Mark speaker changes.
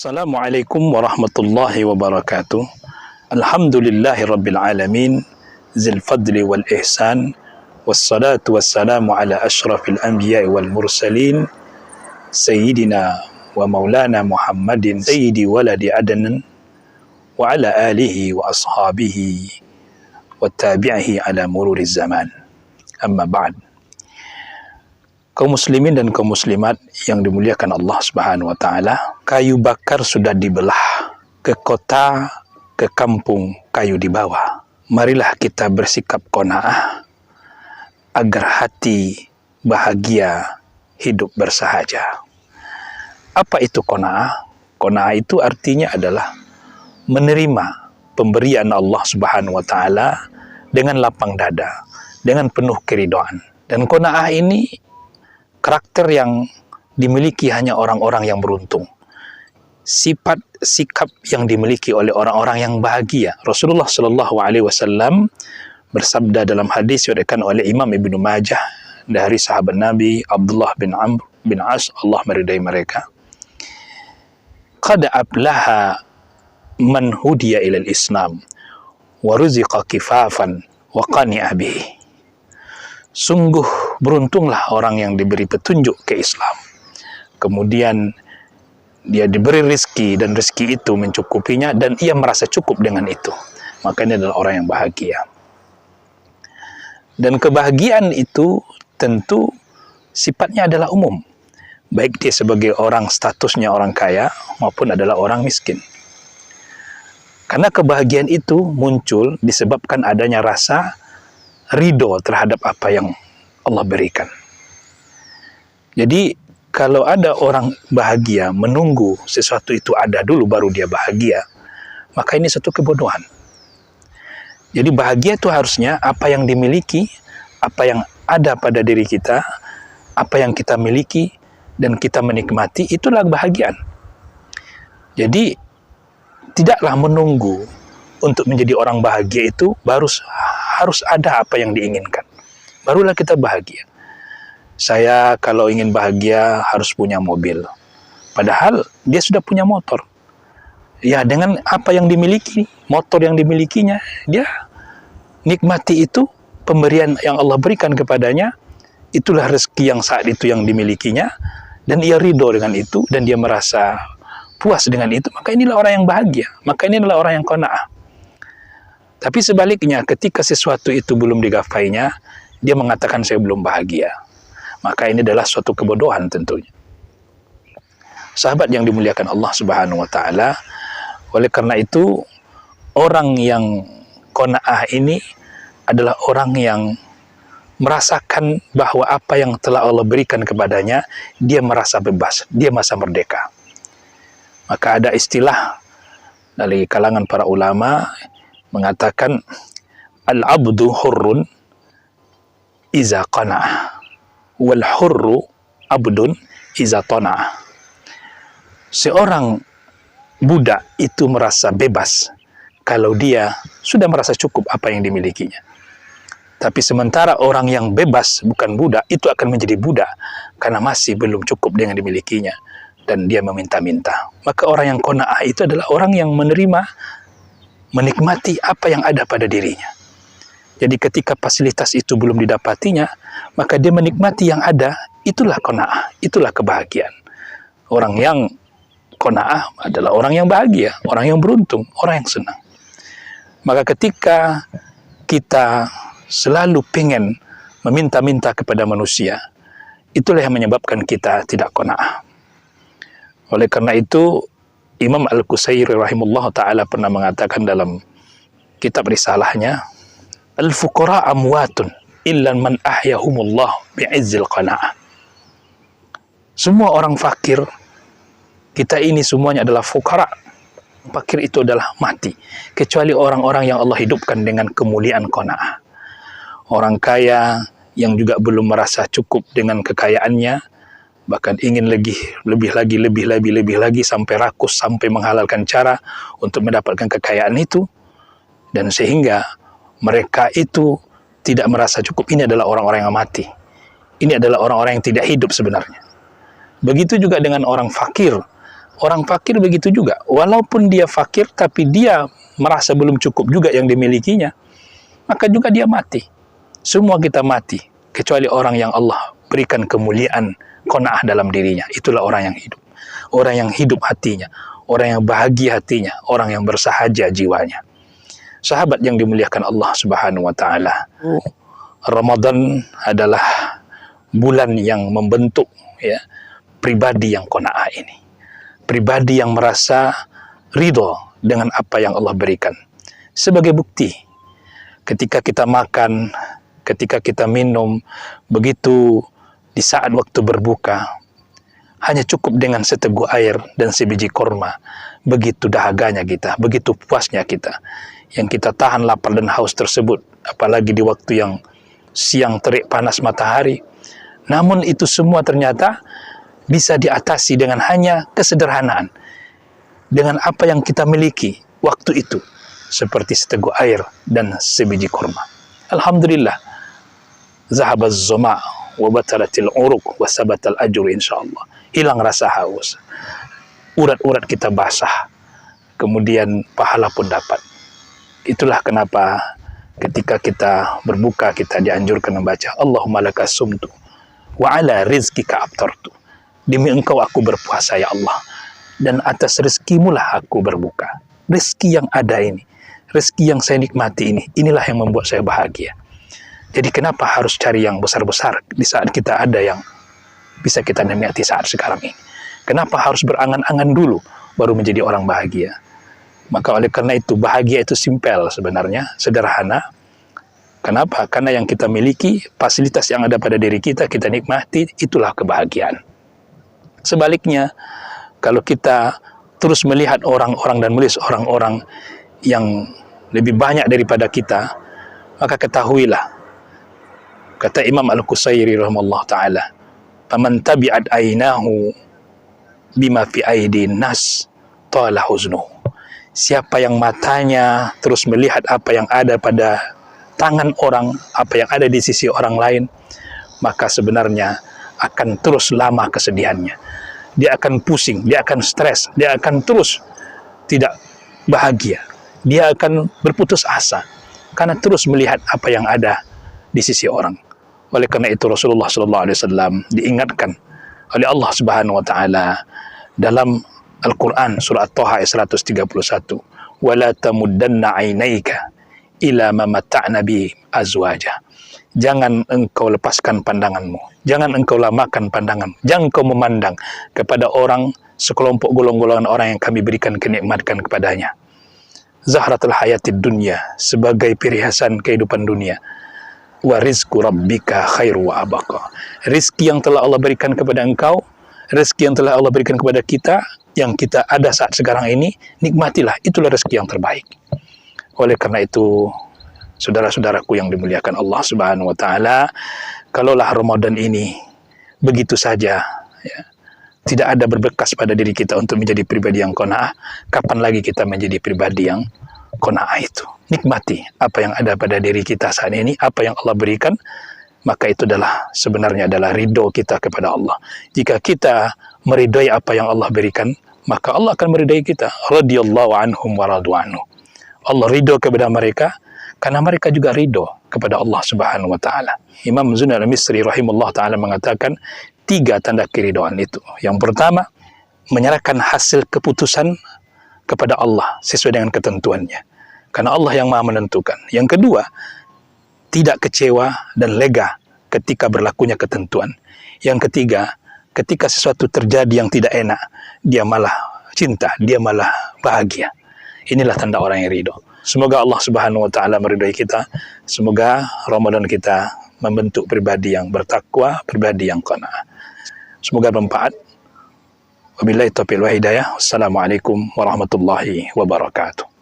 Speaker 1: Assalamualaikum warahmatullahi wabarakatuh. Alhamdulillahi rabbil alamin, zil fadli wal ihsan, wassalatu wassalamu ala ashrafil anbiya'i wal mursalin, sayyidina wa maulana Muhammadin sayyidi waladi adnan, wa ala alihi wa ashabihi wa tabi'ihi ala mururiz zaman. Amma ba'd. Kaum muslimin dan kaum muslimat yang dimuliakan Allah Subhanahu wa taala, kayu bakar sudah dibelah, ke kota, ke kampung kayu dibawa. Marilah kita bersikap qanaah agar hati bahagia hidup bersahaja. Apa itu qanaah? Qanaah itu artinya adalah menerima pemberian Allah Subhanahu wa taala dengan lapang dada, dengan penuh keridhaan. Dan qanaah ini karakter yang dimiliki hanya orang-orang yang beruntung. Sifat sikap yang dimiliki oleh orang-orang yang bahagia. Rasulullah Shallallahu Alaihi Wasallam bersabda dalam hadis yang diriwayatkan oleh Imam Ibnu Majah dari sahabat Nabi Abdullah bin Amr bin As, Allah meridai mereka. Qad aflaha man hudiya ilal Islam wa ruziqa kifafan wa qani'a bihi. Sungguh beruntunglah orang yang diberi petunjuk ke Islam, kemudian dia diberi rezeki dan rezeki itu mencukupinya dan ia merasa cukup dengan itu. Maka ini adalah orang yang bahagia. Dan kebahagiaan itu tentu sifatnya adalah umum, baik dia sebagai orang statusnya orang kaya maupun adalah orang miskin. Karena kebahagiaan itu muncul disebabkan adanya rasa ridho terhadap apa yang Allah berikan. Jadi kalau ada orang bahagia menunggu sesuatu itu ada dulu baru dia bahagia, maka ini satu kebodohan. Jadi bahagia itu harusnya apa yang dimiliki, apa yang ada pada diri kita, apa yang kita miliki dan kita menikmati, itulah kebahagiaan. Jadi tidaklah menunggu untuk menjadi orang bahagia itu harus ada apa yang diinginkan. Barulah kita bahagia. Saya kalau ingin bahagia harus punya mobil. Padahal dia sudah punya motor. Ya dengan apa yang dimiliki, motor yang dimilikinya, dia nikmati itu, pemberian yang Allah berikan kepadanya, itulah rezeki yang saat itu yang dimilikinya, dan ia ridho dengan itu, dan dia merasa puas dengan itu, maka inilah orang yang bahagia. Maka inilah orang yang qanaah. Tapi sebaliknya, ketika sesuatu itu belum digapainya, dia mengatakan saya belum bahagia. Maka ini adalah suatu kebodohan tentunya. Sahabat yang dimuliakan Allah Subhanahu wa taala, oleh karena itu orang yang qanaah ini adalah orang yang merasakan bahwa apa yang telah Allah berikan kepadanya, dia merasa bebas, dia merasa merdeka. Maka ada istilah dari kalangan para ulama mengatakan al-abdu hurrun iza qana'ah wal hurru abdun iza tona'ah. Seorang budak itu merasa bebas kalau dia sudah merasa cukup apa yang dimilikinya. Tapi sementara orang yang bebas bukan budak itu akan menjadi budak karena masih belum cukup dengan dimilikinya dan dia meminta-minta. Maka orang yang qanaah itu adalah orang yang menikmati apa yang ada pada dirinya. Jadi ketika fasilitas itu belum didapatinya, maka dia menikmati yang ada, itulah qanaah, itulah kebahagiaan. Orang yang qanaah adalah orang yang bahagia, orang yang beruntung, orang yang senang. Maka ketika kita selalu pengen meminta-minta kepada manusia, itulah yang menyebabkan kita tidak qanaah. Oleh karena itu, Imam Al-Qusairi rahimahullah ta'ala pernah mengatakan dalam kitab risalahnya, al-fuqara amwatun illa man ahyahumullah bi'izzil qana'ah. Semua orang fakir, kita ini semuanya adalah fuqara. Fakir itu adalah mati, kecuali orang-orang yang Allah hidupkan dengan kemuliaan qana'ah. Orang kaya yang juga belum merasa cukup dengan kekayaannya, bahkan ingin lebih lagi sampai rakus, sampai menghalalkan cara untuk mendapatkan kekayaan itu, dan sehingga mereka itu tidak merasa cukup. Ini adalah orang-orang yang mati. Ini adalah orang-orang yang tidak hidup sebenarnya. Begitu juga dengan orang fakir, Orang fakir begitu juga. Walaupun dia fakir, tapi dia merasa belum cukup juga yang dimilikinya, maka juga dia mati. Semua kita mati, kecuali orang yang Allah berikan kemuliaan, qanaah dalam dirinya. Itulah orang yang hidup. Orang yang hidup hatinya, orang yang bahagia hatinya, orang yang bersahaja jiwanya. Sahabat yang dimuliakan Allah Subhanahu wa taala. Ramadan adalah bulan yang membentuk ya pribadi yang qanaah ini. Pribadi yang merasa ridho dengan apa yang Allah berikan. Sebagai bukti, ketika kita makan, ketika kita minum, begitu di saat waktu berbuka, hanya cukup dengan seteguk air dan sebiji korma. Begitu dahaganya kita, begitu puasnya kita. Yang kita tahan lapar dan haus tersebut, apalagi di waktu yang siang terik panas matahari. Namun itu semua ternyata bisa diatasi dengan hanya kesederhanaan, dengan apa yang kita miliki waktu itu, seperti seteguk air dan sebiji kurma. Alhamdulillah, zahabaz zuma wa bataratil uruq wa sabatal ajru insyaallah. Hilang rasa haus, urat-urat kita basah, kemudian pahala pun dapat. Itulah kenapa ketika kita berbuka kita dianjurkan membaca Allahumma lakas sumtu wa ala rizqika aftartu. Demi engkau aku berpuasa ya Allah, dan atas rezekimulah aku berbuka. Rezeki yang ada ini, rezeki yang saya nikmati ini, inilah yang membuat saya bahagia. Jadi kenapa harus cari yang besar-besar di saat kita ada yang bisa kita nikmati saat sekarang ini? Kenapa harus berangan-angan dulu baru menjadi orang bahagia? Maka oleh karena itu bahagia itu simpel sebenarnya, sederhana. Kenapa? Karena yang kita miliki, fasilitas yang ada pada diri kita nikmati, itulah kebahagiaan. Sebaliknya, kalau kita terus melihat orang-orang dan melihat orang-orang yang lebih banyak daripada kita, maka ketahuilah, kata Imam Al-Qusairi rahimahullah ta'ala, "Faman tabi'at ainahu bima fi aidin nas, tala huznuhu." Siapa yang matanya terus melihat apa yang ada pada tangan orang, apa yang ada di sisi orang lain, maka sebenarnya akan terus lama kesedihannya. Dia akan pusing, dia akan stres, dia akan terus tidak bahagia. Dia akan berputus asa karena terus melihat apa yang ada di sisi orang. Oleh karena itu Rasulullah SAW diingatkan oleh Allah Subhanahu wa taala dalam Al-Qur'an surah At-Taha ayat 131, "Wala tamuddanna 'ainaika ila ma mata'na bi azwaja." Jangan engkau lepaskan pandanganmu, jangan engkau lamakan pandangan, jangan engkau memandang kepada orang, sekelompok golongan orang yang kami berikan kenikmatan kepadanya. Zahratul hayatid dunya, sebagai perhiasan kehidupan dunia. Wa rizqu rabbika khairu wa abqa. Rizki yang telah Allah berikan kepada engkau, rezeki yang telah Allah berikan kepada kita, yang kita ada saat sekarang ini, nikmatilah, itulah rezeki yang terbaik. Oleh karena itu, saudara-saudaraku yang dimuliakan Allah Subhanahu wa taala, kalaulah Ramadan ini begitu saja ya, tidak ada berbekas pada diri kita untuk menjadi pribadi yang qanaah, kapan lagi kita menjadi pribadi yang qanaah itu? Nikmati apa yang ada pada diri kita saat ini, apa yang Allah berikan, maka itu sebenarnya adalah ridho kita kepada Allah. Jika kita meridai apa yang Allah berikan, maka Allah akan meridai kita. Radhiyallahu anhum wa radu anhu. Allah ridho kepada mereka karena mereka juga ridho kepada Allah Subhanahu wa taala. Imam Zunnun al-Misri rahimahullah taala mengatakan 3 tanda keridhaan itu. Yang pertama, menyerahkan hasil keputusan kepada Allah sesuai dengan ketentuannya. Karena Allah yang Maha menentukan. Yang kedua, tidak kecewa dan lega ketika berlakunya ketentuan. Yang ketiga, ketika sesuatu terjadi yang tidak enak, dia malah cinta, dia malah bahagia. Inilah tanda orang yang ridho. Semoga Allah Subhanahu wa taala meridhai kita. Semoga Ramadan kita membentuk pribadi yang bertakwa, pribadi yang qanaah. Semoga bermanfaat. Wabillahi taufiq wal hidayah. Wassalamualaikum warahmatullahi wabarakatuh.